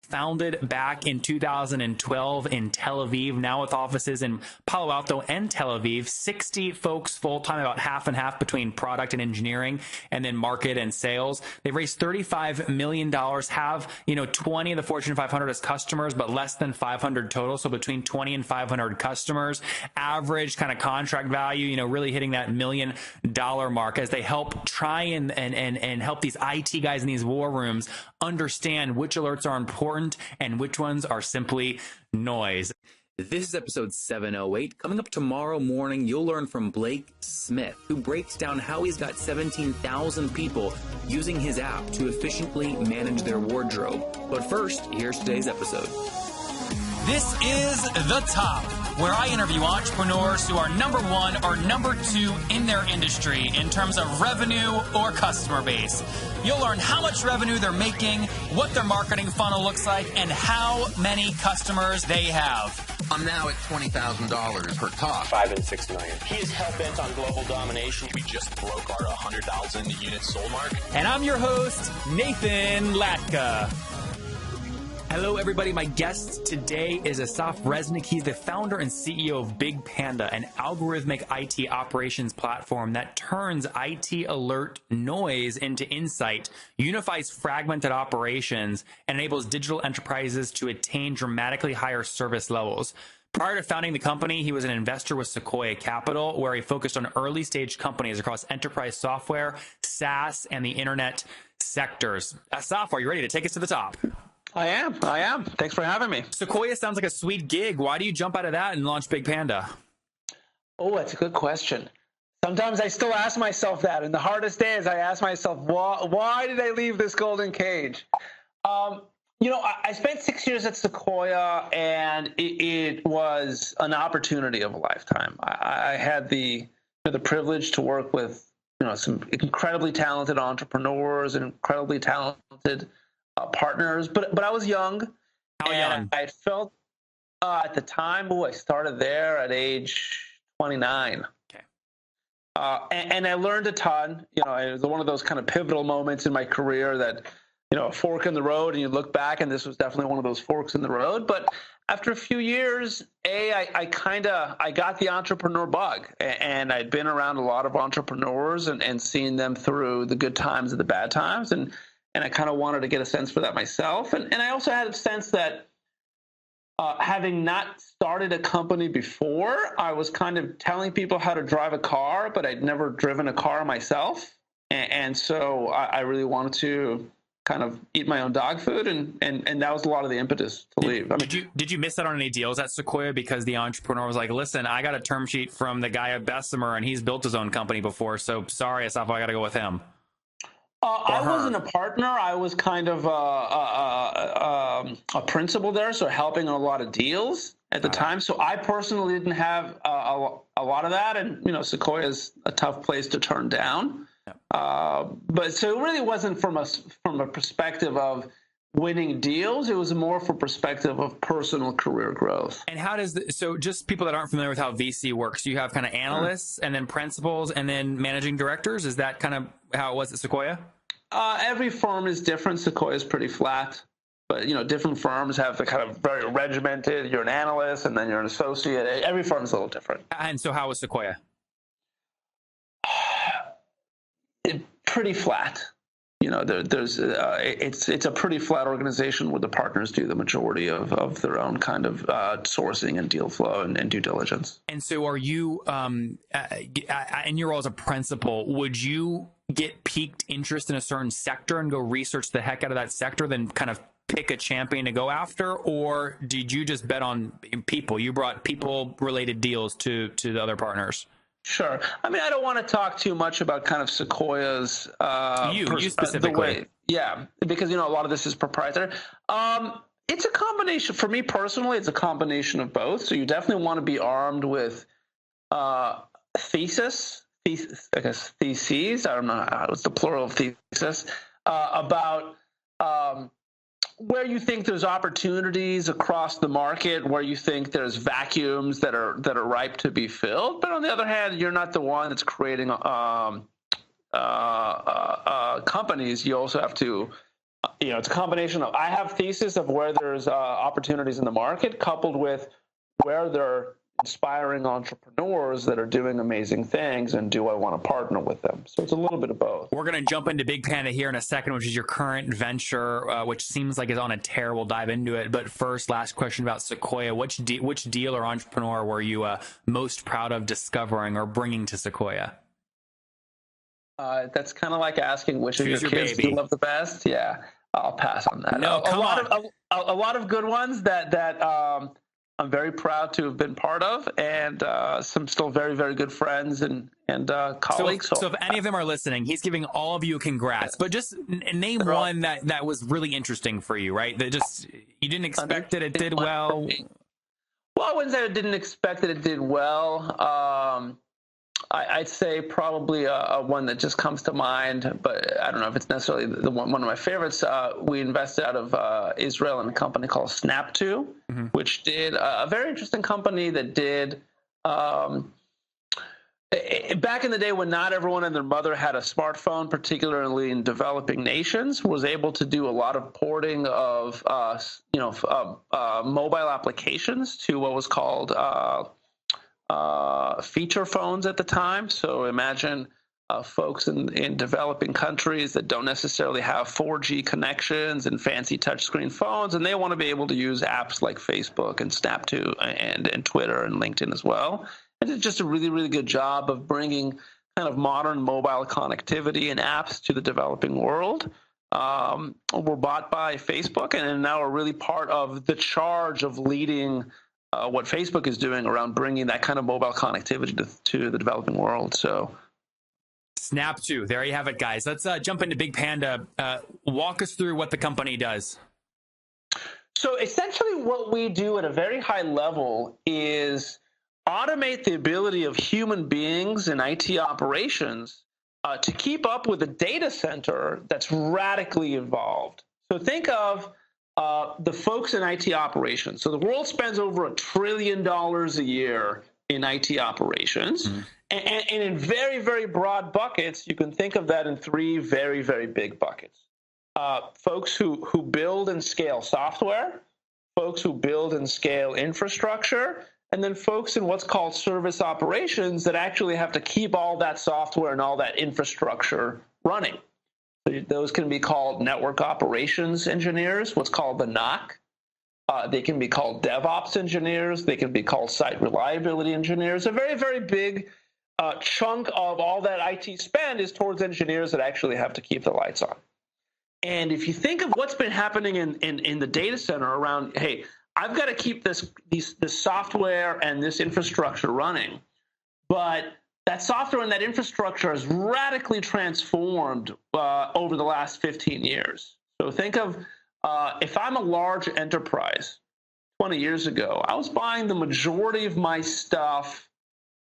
founded back in 2012 in Tel Aviv, now with offices in Palo Alto and Tel Aviv. 60 folks full-time, about half and half between product and engineering, and then market and sales. They've raised $35 million, have 20 of the Fortune 500 as customers, but less than 500 total. So between 20 and 500 customers, average kind of contract value, really hitting that $1 million mark as they help try and help these IT guys in these war rooms understand which alerts are important and which ones are simply noise. This is episode 708. Coming up tomorrow morning, you'll learn from Blake Smith, who breaks down how he's got 17,000 people using his app to efficiently manage their wardrobe. But first, here's today's episode. This is The Top, where I interview entrepreneurs who are number one or number two in their industry in terms of revenue or customer base. You'll learn how much revenue they're making, what their marketing funnel looks like, and how many customers they have. I'm now at $20,000 per talk. 5 and 6 million. He is hell-bent on global domination. We just broke our 100,000 units sold mark. And I'm your host, Nathan Latka. Hello, everybody. My guest today is Assaf. He's the founder and CEO of BigPanda, an algorithmic IT operations platform that turns IT alert noise into insight, unifies fragmented operations, and enables digital enterprises to attain dramatically higher service levels. Prior to founding the company, he was an investor with Sequoia Capital, where he focused on early-stage companies across enterprise software, SaaS, and the internet sectors. Assaf, are you ready to take us to the top? I am. Thanks for having me. Sequoia sounds like a sweet gig. Why do you jump out of that and launch BigPanda? Oh, that's a good question. Sometimes I still ask myself that. In the hardest days, I ask myself, why did I leave this golden cage? I spent 6 years at Sequoia, and it was an opportunity of a lifetime. I had the privilege to work with some incredibly talented entrepreneurs and incredibly talented partners, but I was young. How young? I felt at the time, I started there at age 29. Okay. And I learned a ton. It was one of those kind of pivotal moments in my career that, a fork in the road, and you look back, and this was definitely one of those forks in the road. But after a few years, I got the entrepreneur bug, and I'd been around a lot of entrepreneurs and seen them through the good times and the bad times, and I kind of wanted to get a sense for that myself. And I also had a sense that having not started a company before, I was kind of telling people how to drive a car, but I'd never driven a car myself. And so I really wanted to kind of eat my own dog food. And that was a lot of the impetus to leave. Did you miss out on any deals at Sequoia because the entrepreneur was like, listen, I got a term sheet from the guy at Bessemer, and he's built his own company before. So sorry, Assaf, I got to go with him. I wasn't a partner. I was kind of a principal there, so helping on a lot of deals at the time. So I personally didn't have a lot of that, and Sequoia is a tough place to turn down. Yeah. But so it really wasn't from a perspective of winning deals. It was more from perspective of personal career growth. And how does so just people that aren't familiar with how VC works, you have kind of analysts and then principals and then managing directors. Is that kind of how it was at Sequoia? Every firm is different. Sequoia is pretty flat, but different firms have the kind of very regimented. You're an analyst, and then you're an associate. Every firm is a little different. And so, how was Sequoia? Pretty flat. It's a pretty flat organization where the partners do the majority of their own kind of sourcing and deal flow and due diligence. And so are you, in your role as a principal, would you get piqued interest in a certain sector and go research the heck out of that sector, then kind of pick a champion to go after? Or did you just bet on people? You brought people-related deals to the other partners? Sure. I don't want to talk too much about kind of Sequoia's you specifically. Because a lot of this is proprietary. It's a combination. For me personally, it's a combination of both. So you definitely want to be armed with theses. I don't know what's the plural of thesis about where you think there's opportunities across the market, where you think there's vacuums that are ripe to be filled. But on the other hand, you're not the one that's creating companies. You also have to it's a combination of I have thesis of where there's opportunities in the market, coupled with where there are inspiring entrepreneurs that are doing amazing things, and do I want to partner with them? So it's a little bit of both. We're going to jump into BigPanda here in a second, which is your current venture, which seems like is on a tear. We'll dive into it. But first, last question about Sequoia. Which deal or entrepreneur were you most proud of discovering or bringing to Sequoia? That's kind of like asking which of your kids baby. do you love the best. Yeah, I'll pass on that. No, a lot of good ones that I'm very proud to have been part of, and some still very, very good friends and colleagues. So if any of them are listening, he's giving all of you congrats. But just name one that was really interesting for you, right? That just you didn't expect it did well. Well, I wouldn't say I didn't expect that it did well. I'd say probably a one that just comes to mind, but I don't know if it's necessarily the one of my favorites. We invested out of Israel in a company called Snaptu, which did a very interesting company that did back in the day when not everyone and their mother had a smartphone, particularly in developing nations, was able to do a lot of porting of mobile applications to what was called feature phones at the time. So imagine folks in developing countries that don't necessarily have 4G connections and fancy touchscreen phones, and they want to be able to use apps like Facebook and Snaptu and Twitter and LinkedIn as well. And it's just a really, really good job of bringing kind of modern mobile connectivity and apps to the developing world. We're bought by Facebook and now are really part of the charge of leading what Facebook is doing around bringing that kind of mobile connectivity to the developing world. So, Snaptu, there you have it, guys. Let's jump into BigPanda. Walk us through what the company does. So essentially what we do at a very high level is automate the ability of human beings in IT operations to keep up with a data center that's radically involved. So think of the folks in IT operations. So the world spends over $1 trillion a year in IT operations. And in very, very broad buckets, you can think of that in three very, very big buckets. Folks who build and scale software, folks who build and scale infrastructure, and then folks in what's called service operations that actually have to keep all that software and all that infrastructure running. Those can be called network operations engineers, what's called the NOC. They can be called DevOps engineers. They can be called site reliability engineers. A very, very big chunk of all that IT spend is towards engineers that actually have to keep the lights on. And if you think of what's been happening in the data center around, hey, I've got to keep this software and this infrastructure running, but that software and that infrastructure has radically transformed over the last 15 years. So think of if I'm a large enterprise 20 years ago, I was buying the majority of my stuff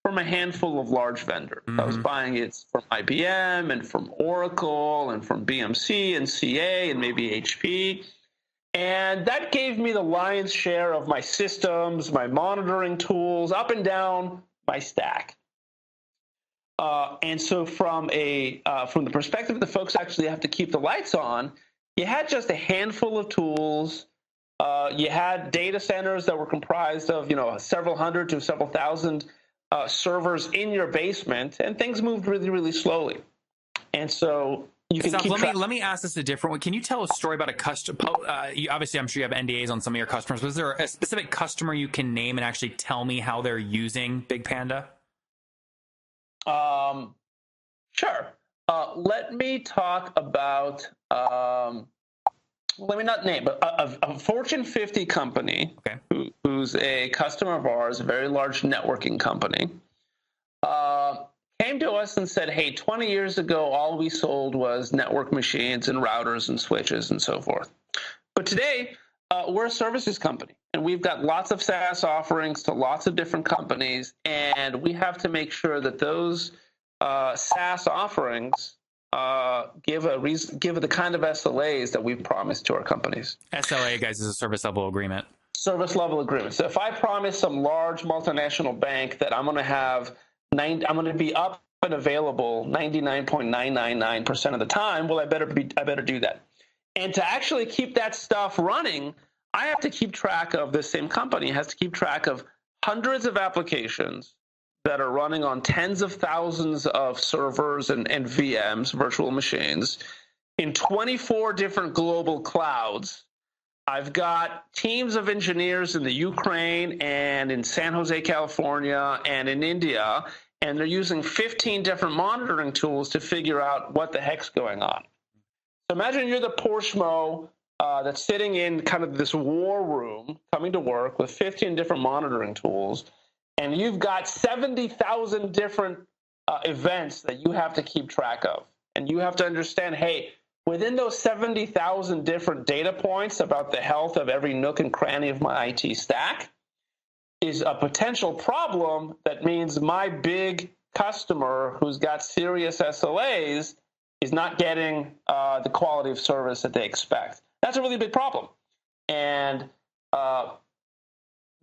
from a handful of large vendors. I was buying it from IBM and from Oracle and from BMC and CA and maybe HP. And that gave me the lion's share of my systems, my monitoring tools, up and down my stack. And so from the perspective of the folks who actually have to keep the lights on, you had just a handful of tools. You had data centers that were comprised of several hundred to several thousand servers in your basement, and things moved really, really slowly. And so you can keep track. Let me ask this a different way. Can you tell a story about a customer? Obviously, I'm sure you have NDAs on some of your customers. Was there a specific customer you can name and actually tell me how they're using BigPanda? Sure. Let me talk about, let me not name, but a Fortune 50 company who's a customer of ours, a very large networking company, came to us and said, hey, 20 years ago, all we sold was network machines and routers and switches and so forth. But today, we're a services company, and we've got lots of SaaS offerings to lots of different companies, and we have to make sure that those SaaS offerings give the kind of SLAs that we've promised to our companies. SLA, guys, is a service level agreement. Service level agreement. So if I promise some large multinational bank that I'm going to be up and available 99.999% of the time, well, I better do that. And to actually keep that stuff running, I have to keep track of, the same company has to keep track of hundreds of applications that are running on tens of thousands of servers and VMs, virtual machines, in 24 different global clouds. I've got teams of engineers in the Ukraine and in San Jose, California, and in India, and they're using 15 different monitoring tools to figure out what the heck's going on. So imagine you're the poor schmo that's sitting in kind of this war room, coming to work with 15 different monitoring tools, and you've got 70,000 different events that you have to keep track of. And you have to understand, hey, within those 70,000 different data points about the health of every nook and cranny of my IT stack is a potential problem that means my big customer who's got serious SLAs is not getting the quality of service that they expect. That's a really big problem. And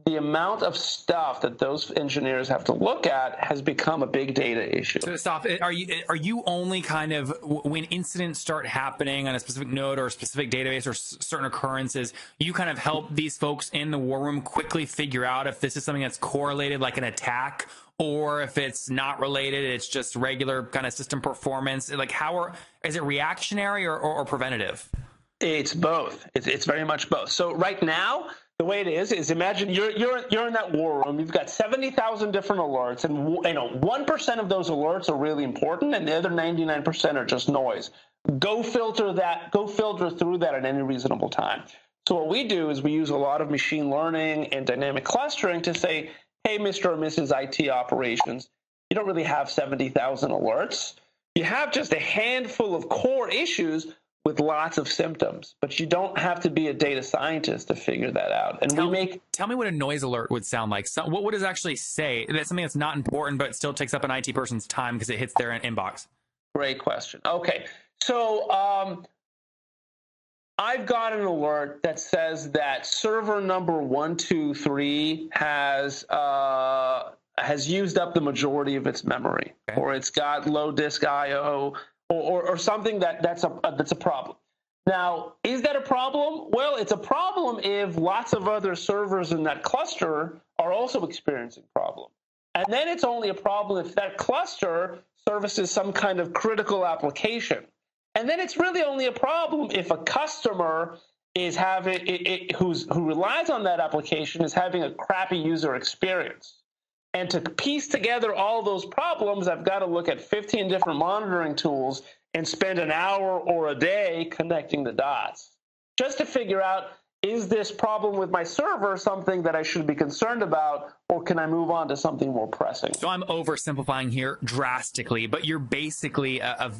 the amount of stuff that those engineers have to look at has become a big data issue. So, Assaf, are you only kind of, when incidents start happening on a specific node or a specific database or certain occurrences, you kind of help these folks in the war room quickly figure out if this is something that's correlated, like an attack, or if it's not related, it's just regular kind of system performance? Like, is it reactionary or preventative? It's both. It's very much both. So right now, the way it is imagine you're in that war room. You've got 70,000 different alerts, and 1% of those alerts are really important, and the other 99% are just noise. Go filter through that at any reasonable time. So what we do is we use a lot of machine learning and dynamic clustering to say, hey, Mr. or Mrs. IT operations, you don't really have 70,000 alerts. You have just a handful of core issues with lots of symptoms, but you don't have to be a data scientist to figure that out. And tell me what a noise alert would sound like. So, what would it actually say? That's something that's not important, but it still takes up an IT person's time because it hits their inbox. Great question. Okay, so I've got an alert that says that server number 123 has used up the majority of its memory, okay, or it's got low disk I/O. Or something that's a problem. Now, is that a problem? Well, it's a problem if lots of other servers in that cluster are also experiencing problem. And then it's only a problem if that cluster services some kind of critical application. And then it's really only a problem if a customer is who relies on that application is having a crappy user experience. And to piece together all those problems, I've got to look at 15 different monitoring tools and spend an hour or a day connecting the dots just to figure out, is this problem with my server something that I should be concerned about, or can I move on to something more pressing? So I'm oversimplifying here drastically, but you're basically a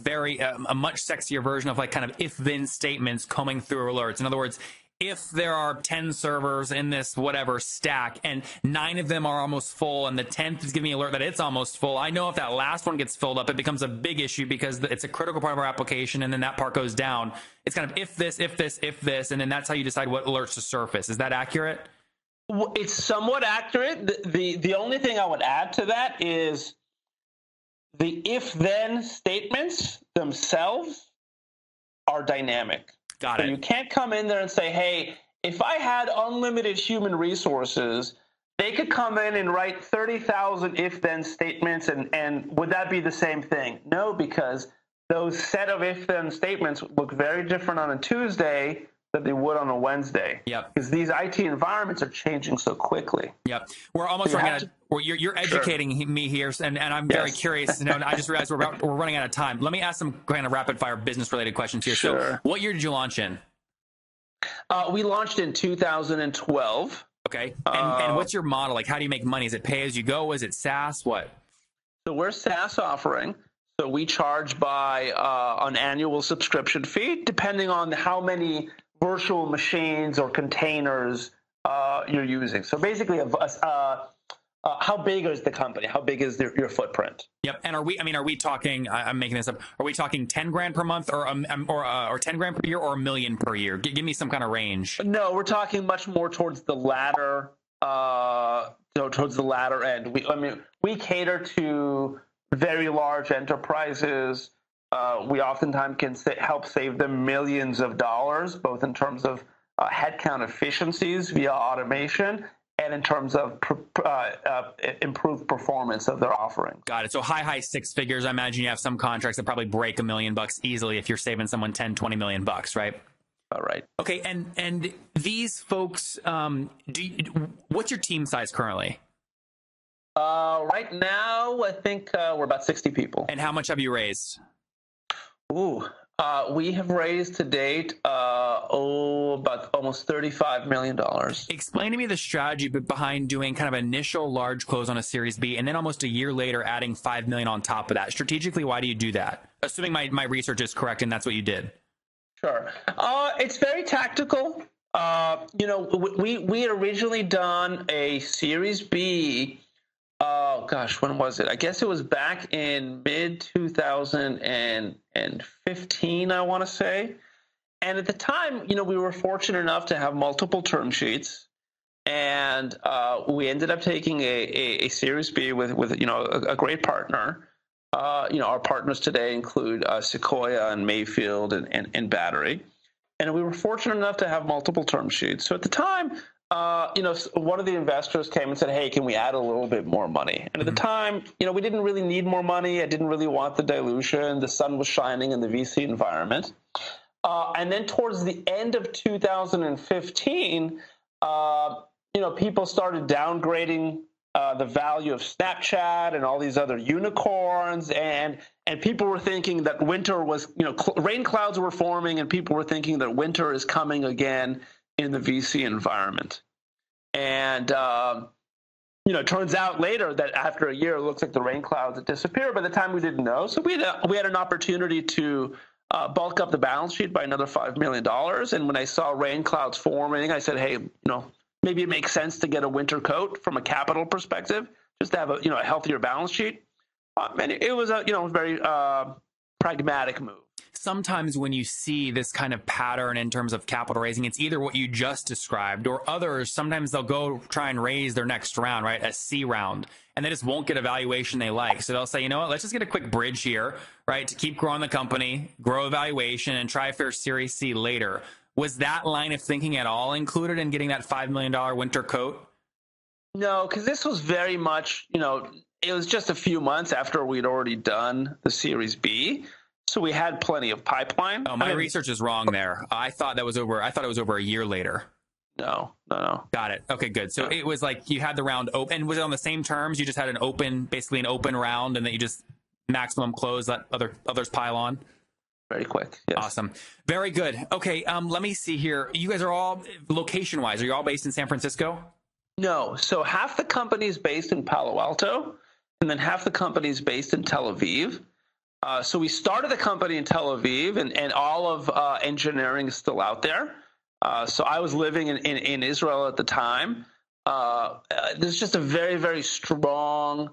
much sexier version of like kind of if-then statements coming through alerts. In other words, if there are 10 servers in this whatever stack and 9 of them are almost full and the 10th is giving me an alert that it's almost full, I know if that last one gets filled up, it becomes a big issue because it's a critical part of our application, and then that part goes down. It's kind of if this, and then that's how you decide what alerts to surface. Is that accurate? It's somewhat accurate. The only thing I would add to that is the if-then statements themselves are dynamic. Got it. So you can't come in there and say, hey, if I had unlimited human resources, they could come in and write 30,000 if-then statements, and would that be the same thing? No, because those set of if-then statements look very different on a Tuesday than they would on a Wednesday. Yep. Because these IT environments are changing so quickly. Yep. We're almost running out of, you're educating me here, and I'm very curious to know. And I just realized we're running out of time. Let me ask some kind of rapid fire business related questions here. Sure. So what year did you launch in? We launched in 2012. Okay. And what's your model? Like, how do you make money? Is it pay as you go? Is it SaaS? What? So we're SaaS offering. So we charge by an annual subscription fee, depending on how many virtual machines or containers you're using. So basically, how big is the company? How big is your footprint? Yep. And are we talking? I'm making this up. Are we talking 10 grand per month, or 10 grand per year, or $1 million per year? Give me some kind of range. No, we're talking much more towards the latter. Towards the latter end. We cater to very large enterprises we oftentimes can help save them millions of dollars, both in terms of headcount efficiencies via automation and in terms of improved performance of their offering. Got it. So high six figures. I imagine you have some contracts that probably break $1 million easily if you're saving someone 10, 20 million bucks, right? All right. Okay. And these folks, what's your team size currently? Right now, I think we're about 60 people. And how much have you raised? We have raised to date about almost $35 million. Explain to me the strategy behind doing kind of initial large close on a Series B and then almost a year later adding $5 million on top of that. Strategically, why do you do that? Assuming my research is correct and that's what you did. Sure. It's very tactical. We had originally done a Series B. Oh gosh, when was it? I guess it was back in mid 2015, I want to say. And at the time, we were fortunate enough to have multiple term sheets, and we ended up taking a Series B with a great partner. Our partners today include Sequoia and Mayfield and In Battery, and we were fortunate enough to have multiple term sheets. So at the time, one of the investors came and said, "Hey, can we add a little bit more money?" And at the time, we didn't really need more money. I didn't really want the dilution. The sun was shining in the VC environment. And then towards the end of 2015, people started downgrading the value of Snapchat and all these other unicorns, and people were thinking that winter was, rain clouds were forming, and people were thinking that winter is coming again in the VC environment. And, it turns out later that after a year, it looks like the rain clouds had disappeared. By the time we didn't know. So we had an opportunity to bulk up the balance sheet by another $5 million. And when I saw rain clouds forming, I said, hey, maybe it makes sense to get a winter coat from a capital perspective, just to have a healthier balance sheet. And it was a very pragmatic move. Sometimes when you see this kind of pattern in terms of capital raising, it's either what you just described or others. Sometimes they'll go try and raise their next round, right? A C round, and they just won't get a valuation they like. So they'll say, you know what, let's just get a quick bridge here, right? To keep growing the company, grow a valuation, and try for Series C later. Was that line of thinking at all included in getting that $5 million winter coat? No, because this was very much, it was just a few months after we'd already done the Series B. So we had plenty of pipeline. Oh, my research is wrong there. I thought it was over a year later. No. Got it. Okay, good. So it was like you had the round open. And was it on the same terms? You just had basically an open round, and then you just maximum close, let others pile on? Very quick. Yes. Awesome. Very good. Okay, let me see here. You guys are all, location-wise, are you all based in San Francisco? No. So half the company is based in Palo Alto, and then half the company is based in Tel Aviv. So we started the company in Tel Aviv, and all of engineering is still out there. So I was living in Israel at the time. There's just a very, very strong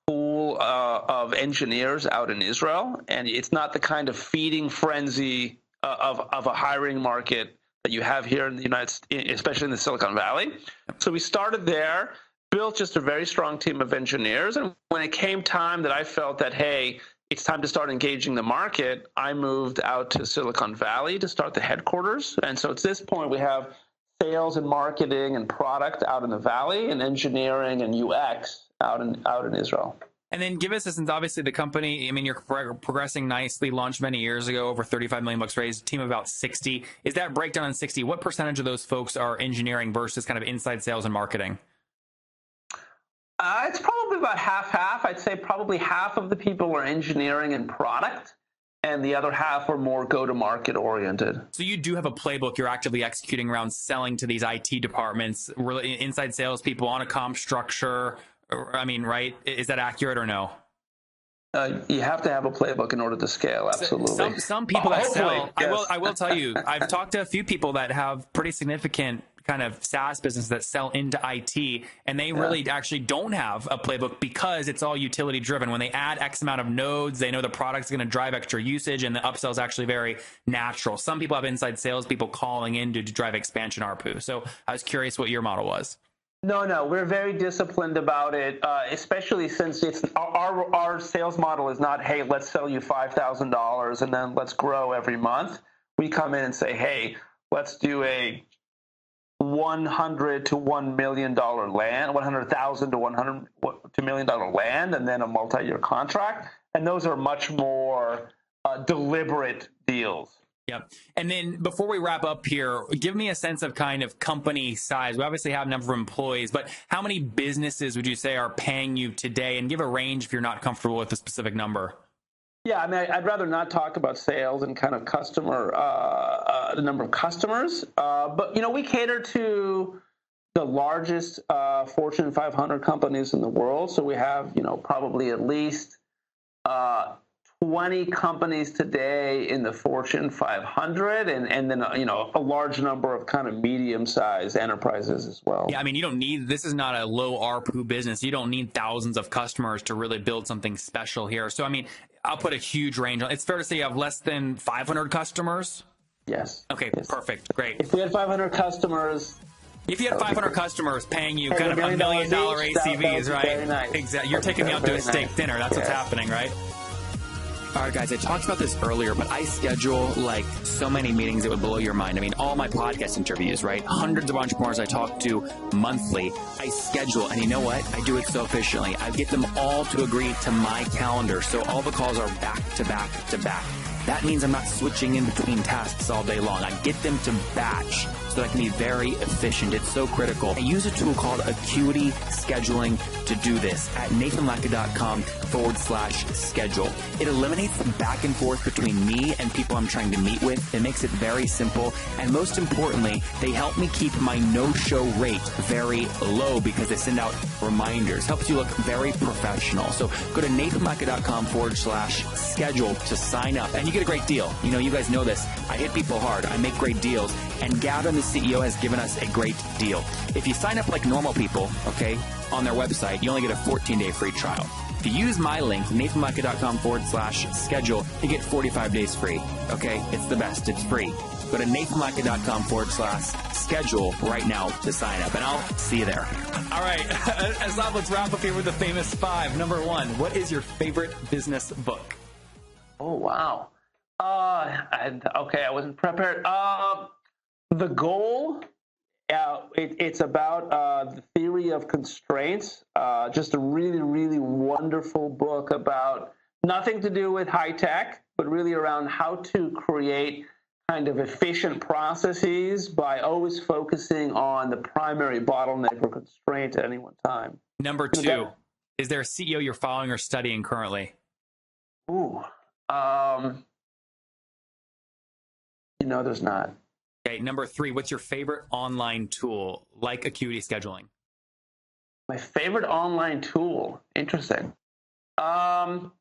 pool of engineers out in Israel, and it's not the kind of feeding frenzy of a hiring market that you have here in the United States, especially in the Silicon Valley. So we started there, built just a very strong team of engineers, and when it came time that I felt that, hey, it's time to start engaging the market, I moved out to Silicon Valley to start the headquarters. And so at this point, we have sales and marketing and product out in the Valley, and engineering and UX out in Israel. And then give us, since obviously the company, you're progressing nicely, launched many years ago, over 35 million bucks raised, team of about 60. Is that breakdown on 60? What percentage of those folks are engineering versus kind of inside sales and marketing? It's probably about half-half. I'd say probably half of the people are engineering and product, and the other half are more go-to-market oriented. So you do have a playbook you're actively executing around selling to these IT departments, inside salespeople on a comp structure. Right? Is that accurate or no? You have to have a playbook in order to scale. Absolutely. Some people that sell, yes. I will tell you, I've talked to a few people that have pretty significant kind of SaaS business that sell into IT, and they really actually don't have a playbook because it's all utility driven. When they add X amount of nodes, they know the product's going to drive extra usage, and the upsell is actually very natural. Some people have inside sales people calling in to drive expansion ARPU. So I was curious what your model was. No, we're very disciplined about it, especially since it's our sales model is not, hey, let's sell you $5,000 and then let's grow every month. We come in and say, hey, let's do a $100 to $1 million land, $100,000 to $100 million land, and then a multi-year contract. And those are much more deliberate deals. Yep. And then before we wrap up here, give me a sense of kind of company size. We obviously have a number of employees, but how many businesses would you say are paying you today? And give a range if you're not comfortable with a specific number. Yeah, I mean, I'd rather not talk about sales and kind of customer, the number of customers. But, we cater to the largest Fortune 500 companies in the world. So we have, probably at least 20 companies today in the Fortune 500, and then a large number of kind of medium-sized enterprises as well. Yeah, I mean, you don't need, this is not a low ARPU business. You don't need thousands of customers to really build something special here. So, I mean, I'll put a huge range on. It's fair to say you have less than 500 customers? Yes. Okay, yes. Perfect. Great. If we had 500 customers... If you had 500 customers paying you kind of $1 million ACVs, right? Very nice. Exactly. You're taking me out to a steak dinner. That's what's happening, right? All right, guys, I talked about this earlier, but I schedule like so many meetings that would blow your mind. I mean, all my podcast interviews, right? Hundreds of entrepreneurs I talk to monthly, I schedule. And you know what? I do it so efficiently. I get them all to agree to my calendar. So all the calls are back to back to back. That means I'm not switching in between tasks all day long. I get them to batch so that I can be very efficient. It's so critical. I use a tool called Acuity Scheduling to do this at nathanlatka.com/schedule. It eliminates the back and forth between me and people I'm trying to meet with. It makes it very simple. And most importantly, they help me keep my no-show rate very low because they send out reminders. Helps you look very professional. So go to nathanlatka.com/schedule to sign up. And you get a great deal. You guys know this. I hit people hard. I make great deals. And Gavin, the CEO, has given us a great deal. If you sign up like normal people, okay, on their website, you only get a 14-day free trial. If you use my link, nathanlatka.com/schedule, you get 45 days free. Okay? It's the best. It's free. Go to nathanlatka.com/schedule right now to sign up, and I'll see you there. All right. Assaf, let's wrap up here with the famous 5. Number 1, what is your favorite business book? Oh, wow. Okay, I wasn't prepared. The Goal, it's about the theory of constraints. Just a really, really wonderful book about nothing to do with high tech, but really around how to create kind of efficient processes by always focusing on the primary bottleneck or constraint at any one time. Number 2, is there a CEO you're following or studying currently? Ooh. There's not. Okay, number 3, what's your favorite online tool like Acuity Scheduling? My favorite online tool. Interesting. Probably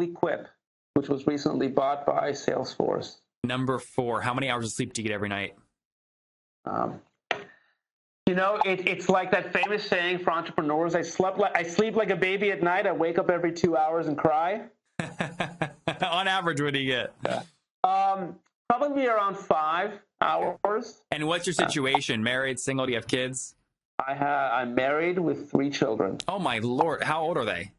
Quip, which was recently bought by Salesforce. Number 4, how many hours of sleep do you get every night? It's like that famous saying for entrepreneurs, I sleep like a baby at night. I wake up every 2 hours and cry. On average, what do you get? Probably around 5 hours. And what's your situation? Married, single? Do you have kids? I'm married with 3 children. Oh my Lord! How old are they?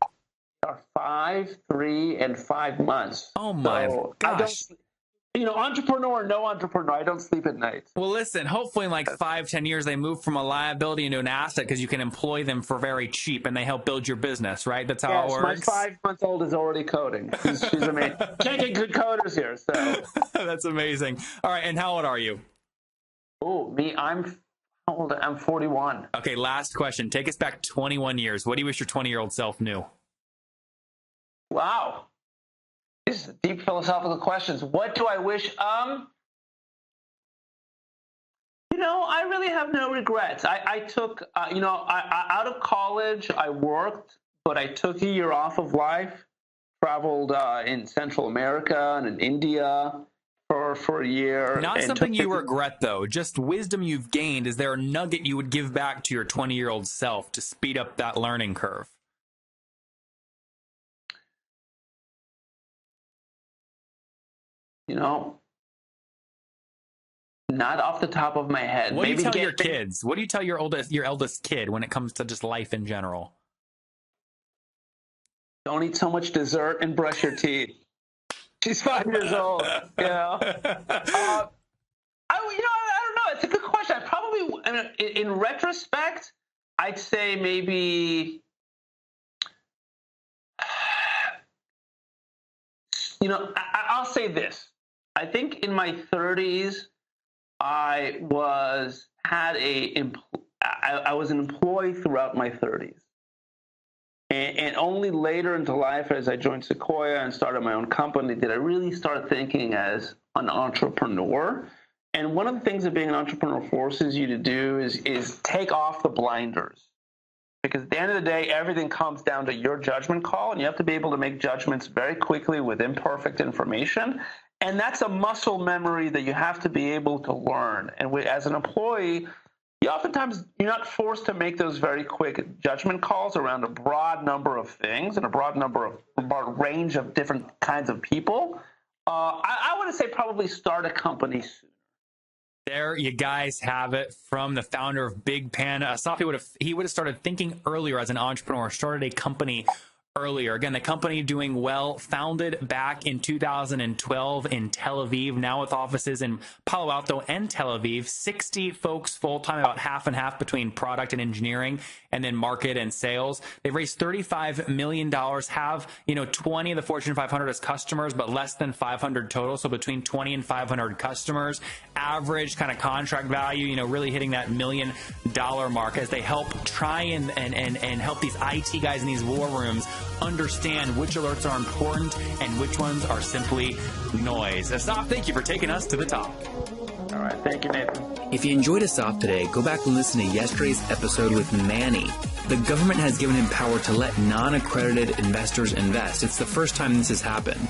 Are 5, 3, and 5 months. Oh my gosh! Entrepreneur, no entrepreneur. I don't sleep at night. Well, listen, hopefully in like 5-10 years, they move from a liability into an asset because you can employ them for very cheap and they help build your business, right? That's how it works. My 5-month-old is already coding. She's amazing. Can't get good coders here. So That's amazing. All right. And how old are you? Oh, me, I'm 41. Okay. Last question. Take us back 21 years. What do you wish your 20-year-old self knew? Wow. These are deep philosophical questions. What do I wish? I really have no regrets. I took, out of college, I worked, but I took a year off of life, traveled in Central America and in India for a year. Not something you regret, though. Just wisdom you've gained. Is there a nugget you would give back to your 20-year-old self to speed up that learning curve? Not off the top of my head. What do you tell your kids? What do you tell your eldest kid when it comes to just life in general? Don't eat so much dessert and brush your teeth. She's 5 years old. You know. I don't know. It's a good question. In retrospect, I'd say maybe, I'll say this. I think in my 30s, I was an employee throughout my 30s. And only later into life, as I joined Sequoia and started my own company, did I really start thinking as an entrepreneur. And one of the things that being an entrepreneur forces you to do is take off the blinders. Because at the end of the day, everything comes down to your judgment call, and you have to be able to make judgments very quickly with imperfect information. And that's a muscle memory that you have to be able to learn. And as an employee, you're not forced to make those very quick judgment calls around a broad number of things and a broad range of different kinds of people. I want to say probably start a company soon. There you guys have it from the founder of BigPanda. Assaf, he would have started thinking earlier as an entrepreneur, started a company earlier. Again, the company doing well, founded back in 2012 in Tel Aviv, now with offices in Palo Alto and Tel Aviv, 60 folks full-time, about half and half between product and engineering, and then market and sales. They've raised $35 million, have 20 of the Fortune 500 as customers, but less than 500 total, so between 20 and 500 customers. Average kind of contract value, really hitting that $1 million mark as they help try and help these IT guys in these war rooms understand which alerts are important and which ones are simply noise. Assaf, thank you for taking us to the top. All right. Thank you, Nathan. If you enjoyed Assaf today, go back and listen to yesterday's episode with Manny. The government has given him power to let non-accredited investors invest. It's the first time this has happened.